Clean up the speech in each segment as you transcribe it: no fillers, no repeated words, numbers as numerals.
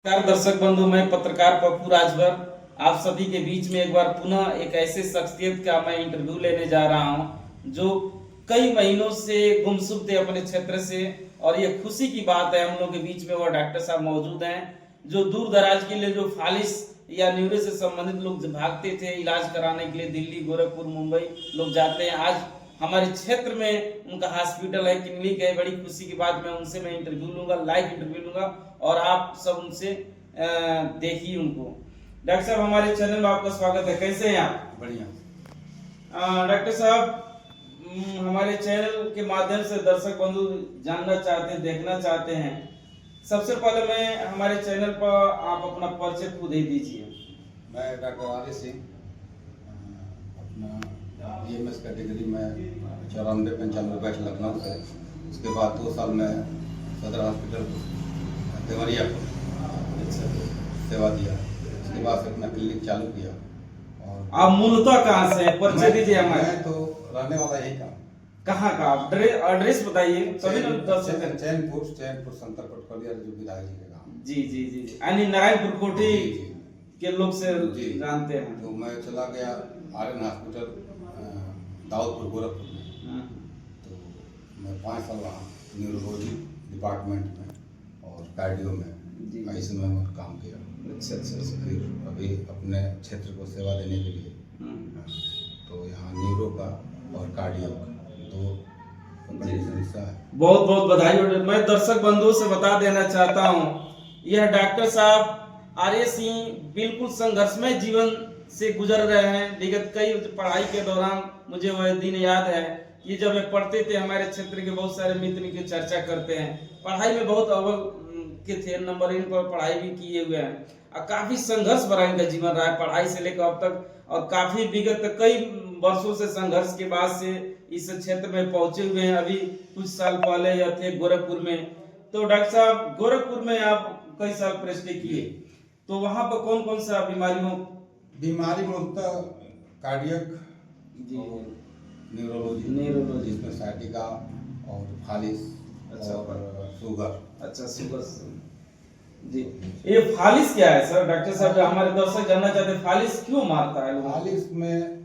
नमस्कार दर्शक बंधु, मैं पत्रकार पप्पू राजभर आप सभी के बीच में एक बार पुनः एक ऐसे शख्सियत का मैं इंटरव्यू लेने जा रहा हूं जो कई महीनों से गुमसुम थे अपने क्षेत्र से। और ये खुशी की बात है हम लोग के बीच में वो डॉक्टर साहब मौजूद हैं जो दूर दराज के लिए जो फालिस या न्यूरो से संबंधित लोग भागते थे इलाज कराने के लिए दिल्ली, गोरखपुर, मुंबई लोग जाते हैं। आज हमारे क्षेत्र में उनका हॉस्पिटल है, क्लिनिक है। बड़ी खुशी की बात, मैं उनसे इंटरव्यू लूंगा, लाइव इंटरव्यू लूंगा और आप सब उनसे देखिए उनको। डॉक्टर साहब, हमारे चैनल में आपका स्वागत है। कैसे हैं आप? बढ़िया। डॉक्टर साहब, हमारे चैनल के माध्यम से दर्शक बंधु जानना चाहते हैं, देखना चाहते हैं। सबसे पहले मैं हमारे चैनल पर आप अपना परिचय खुद ही दीजिए। मैं डॉक्टर आर्य सिंह, अपना BMS का डिग्री मैं 94-95 बैच लखनऊ से। उसके बाद 2 साल में सदर हॉस्पिटल देवरिया को सेवा दिया। उसके बाद से अपना क्लिनिक चालू किया। और आप मूलतः कहाँ से हैं? परिचय दीजिए हमारे। मैं तो रहने वाला यही का। कहाँ का? आप एड्रेस बताइए तभी ना दर्शक। चैनपुर संतरपुर कलिया जो विधायक जी का गाँव। जी जी जी, यानी नारायणपुर कोठी जी। के लोग से जी। जानते हैं। तो मैं चला गया आर्यन हॉस्पिटल दाऊदपुर गोरखपुर में। तो मैं 5 साल वहाँ न्यूरोलॉजी डिपार्टमेंट में और कार्डियो में ICU में काम किया। अच्छा अच्छा। फिर अभी अपने क्षेत्र को सेवा देने के लिए तो यहाँ न्यूरो का और कार्डियो का 2 हिस्सा है। बहुत बहुत बधाई। मैं दर्शक बंधुओं से बता देना चाहता हूँ, यह डॉक्टर साहब आर्य सिंह बिल्कुल संघर्षमय जीवन से गुजर रहे हैं। विगत कई पढ़ाई के दौरान मुझे वह दिन याद है कि जब वे पढ़ते थे, हमारे क्षेत्र के बहुत सारे मित्र की चर्चा करते हैं। पढ़ाई में बहुत अव्वल के थे, नंबर इन पर पढ़ाई भी किए हुए हैं और काफी संघर्ष भरा इनका जीवन रहा है पढ़ाई से लेकर अब तक। और काफी विगत कई वर्षों से संघर्ष के बाद से इस क्षेत्र में पहुंचे हुए हैं। अभी कुछ साल पहले यह थे गोरखपुर में। तो डॉक्टर साहब, गोरखपुर में आप कई साल प्रैक्टिस किए, तो वहाँ पर कौन कौन सा बीमारी मुख्यतः कार्डियक और न्यूरोलॉजी जिसमें साइटिका और फालिस और शुगर। अच्छा, शुगर जी। ये फालिस क्या है सर? डॉक्टर साहब, हमारे दर्शक जानना चाहते हैं फालिस क्यों मारता है? फालिस में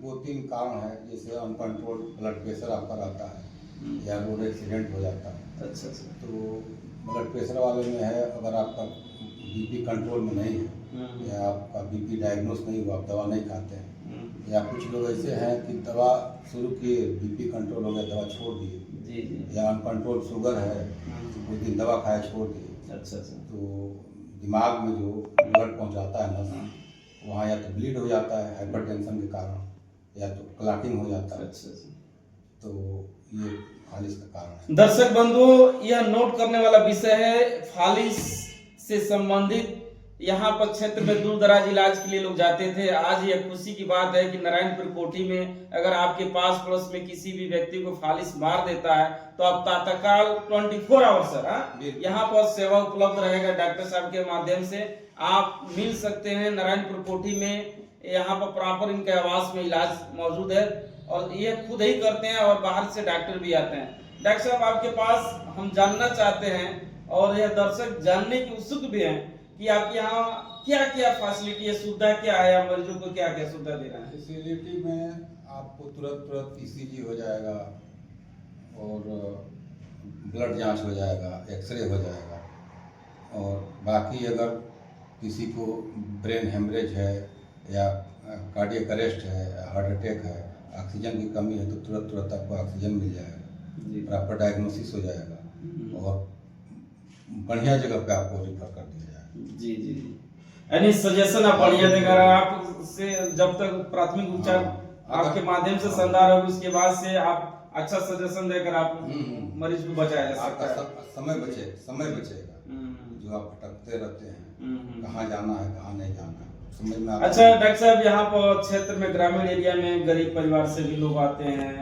2-3 कारण है। जैसे अनकंट्रोल ब्लड प्रेशर आपका रहता है या रोड एक्सीडेंट हो जाता है। अच्छा। तो ब्लड प्रेशर वाले में है, अगर आपका BP कंट्रोल में नहीं है या आपका BP डायग्नोस नहीं हुआ, आप दवा नहीं खाते हैं, या कुछ लोग ऐसे हैं कि दवा शुरू किए, BP कंट्रोल हो गया, दवा छोड़ दिए, या अनकंट्रोल शुगर है, कुछ दिन दवा खाया छोड़ दिए। अच्छा। तो दिमाग में जो ब्लड पहुंचाता है नस, वहाँ या तो ब्लीड हो जाता है हाइपरटेंशन के कारण, या तो क्लॉटिंग हो जाता है। तो ये फालिस का कारण है। दर्शक बंधु, यह नोट करने वाला विषय है। फालिस से संबंधित यहाँ पर क्षेत्र में दूर दराज इलाज के लिए लोग जाते थे। आज यह खुशी की बात है कि नारायणपुर कोठी में अगर आपके पास पड़ोस में किसी भी व्यक्ति को फालिस मार देता है तो आप तत्काल 24 आवर्स सर यहाँ पर सेवा उपलब्ध रहेगा। डॉक्टर साहब के माध्यम से आप मिल सकते हैं नारायणपुर कोठी में। यहाँ पर प्रॉपर इनके आवास में इलाज मौजूद है और ये खुद ही करते हैं और बाहर से डॉक्टर भी आते हैं। डॉक्टर साहब, आपके पास हम जानना चाहते हैं और यह दर्शक जानने की उत्सुक भी हैं कि आप यहाँ क्या क्या फैसिलिटी है, सुविधा क्या है, मरीजों को क्या क्या सुविधा दे रहे हैं? फैसिलिटी में आपको तुरंत ECG हो जाएगा और ब्लड जांच हो जाएगा, एक्सरे हो जाएगा। और बाकी अगर किसी को ब्रेन हेमरेज है या कार्डियक अरेस्ट है, हार्ट अटैक है, ऑक्सीजन की कमी है, तो तुरंत आपको ऑक्सीजन मिल जाएगा, प्रॉपर डायग्नोसिस हो जाएगा और बढ़िया जगह पे आपको रिफर कर दिया जाएगा। जी जी, यानी सजेशन आप बढ़िया देगा। आपसे जब तक प्राथमिक उपचार आपके माध्यम से संधार होगा, उसके बाद से आप अच्छा सजेशन देकर आप मरीज को बचाया जा सकता है। समय बचेगा जो आप भटकते रहते हैं, कहाँ जाना है कहाँ नहीं जाना है, समझ में। अच्छा डॉक्टर साहब, यहाँ पर क्षेत्र में ग्रामीण एरिया में गरीब परिवार से भी लोग आते हैं,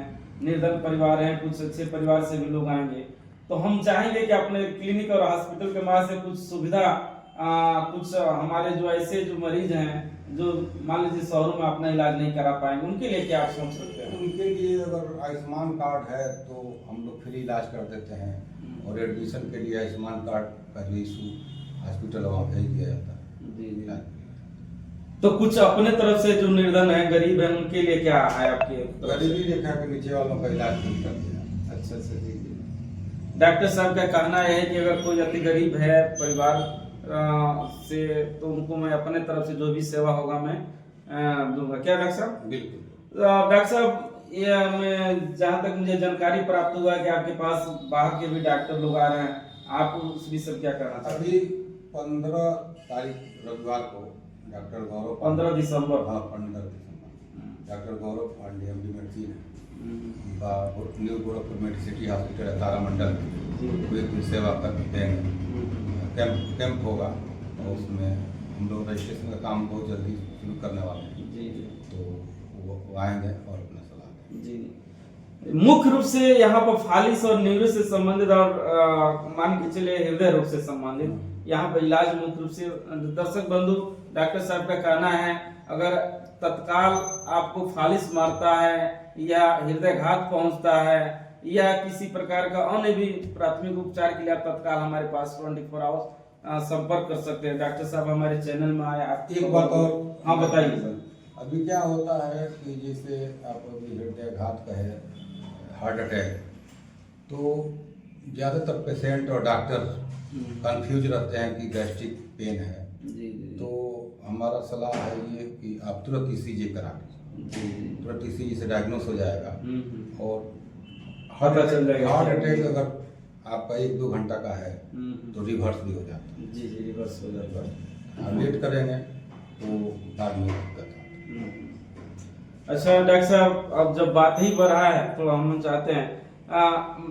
निर्धन परिवार हैं, कुछ अच्छे परिवार से भी लोग आएंगे। तो हम चाहेंगे कि अपने क्लिनिक और हॉस्पिटल के माध्यम से कुछ सुविधा कुछ हमारे जो ऐसे जो मरीज हैं जो मान लीजिए शहरों में अपना इलाज नहीं करा पाएंगे, उनके लिए क्या आप सोच सकते हैं? उनके लिए अगर आयुष्मान कार्ड है तो हम लोग फ्री इलाज कर देते हैं और एडमिशन के लिए आयुष्मान कार्ड का जो इशू हॉस्पिटल वहाँ भेज दिया जाता है। जी जी। तो कुछ अपने तरफ से जो निर्धन है, गरीब है, उनके लिए क्या है आपके तरफ से? गरीबी रेखा के नीचे वालों का इलाज नहीं कर दिया। अच्छा अच्छा जी जी। डॉक्टर साहब का कहना है कि अगर कोई अति गरीब है परिवार से, तो उनको मैं अपने तरफ से जो भी सेवा होगा मैं दूंगा। क्या डॉक्टर साहब? बिल्कुल। डॉक्टर साहब, ये मैं जहाँ तक मुझे जानकारी प्राप्त हुआ है कि आपके पास बाहर के भी डॉक्टर लोग आ रहे हैं, आप उस विषय पर क्या कहना चाहते हैं? अभी 15 तारीख रविवार को डॉक्टर गौरव 15 दिसंबर। हाँ 15 दिसंबर डॉक्टर गौरव पांडे एमडी मेडिसिन उनका न्यू गोरखपुर मेडिसिटी हॉस्पिटल है तारामंडल में, वे कुछ सेवा कर देंगे। कैंप होगा और उसमें हम लोग रजिस्ट्रेशन का काम बहुत जल्दी शुरू करने वाले हैं। जी तो वो आएंगे और अपना सलाह देंगे। जी। मुख्य रूप से यहाँ पर फालिस और न्यूरो से संबंधित और मान के चले हृदय रोग से संबंधित यहाँ पर इलाज मुख्य रूप से। दर्शक बंधु, डॉक्टर साहब का कहना है अगर तत्काल आपको फालिस मारता है या हृदयघात पहुंचता है या किसी प्रकार का अन्य भी प्राथमिक उपचार के लिए आप तत्काल हमारे पास 24 आवर्स संपर्क कर सकते हैं। डॉक्टर साहब हमारे चैनल में आए। आप एक बात और, हाँ बताइए सर। अभी क्या होता है कि जैसे आप अभी हृदयघात का है, हार्ट अटैक, तो ज़्यादातर पेशेंट और डॉक्टर कंफ्यूज रहते हैं कि गैस्ट्रिक पेन है। जी जी। तो हमारा सलाह है ये कि आप तुरंत ईसीजी करा लीजिए, तुरंत ईसीजी से डायग्नोस हो जाएगा और हार्ट अटैक अगर आपका 1-2 घंटा का है तो रिवर्स भी हो जाता है। जी जी, रिवर्स हो जाता है। आप लेट करेंगे तो बाद में दिक्कत आती है। अच्छा डॉक्टर साहब, अब जब बात ही बढ़ा है तो हम चाहते हैं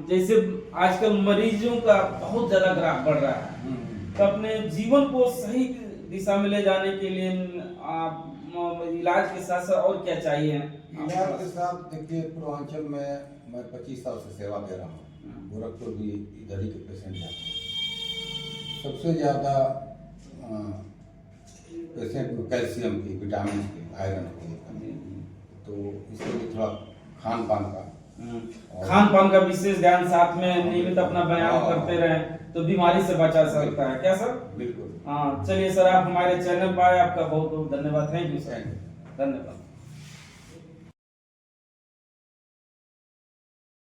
जैसे आजकल मरीजों का बहुत ज्यादा ग्राफ बढ़ रहा है, तो अपने जीवन को सही दिशा में ले जाने के लिए इलाज के साथ साथ और क्या चाहिए? इलाज के साथ देखिए, पूर्वांचल में मैं 25 साल से सेवा दे रहा हूँ। गोरखपुर भी इधर ही के पेशेंट हैं। सबसे ज़्यादा पेशेंट कैल्शियम की, विटामिन की, आयरन की, तो इसके लिए थोड़ा खान पान का विशेष ध्यान, साथ में नियमित अपना व्यायाम करते रहें तो बीमारी से बचा सकता है। क्या सर? बिल्कुल। हाँ चलिए सर, आप हमारे चैनल पर आए, आपका बहुत बहुत धन्यवाद। थैंक यू सर, धन्यवाद।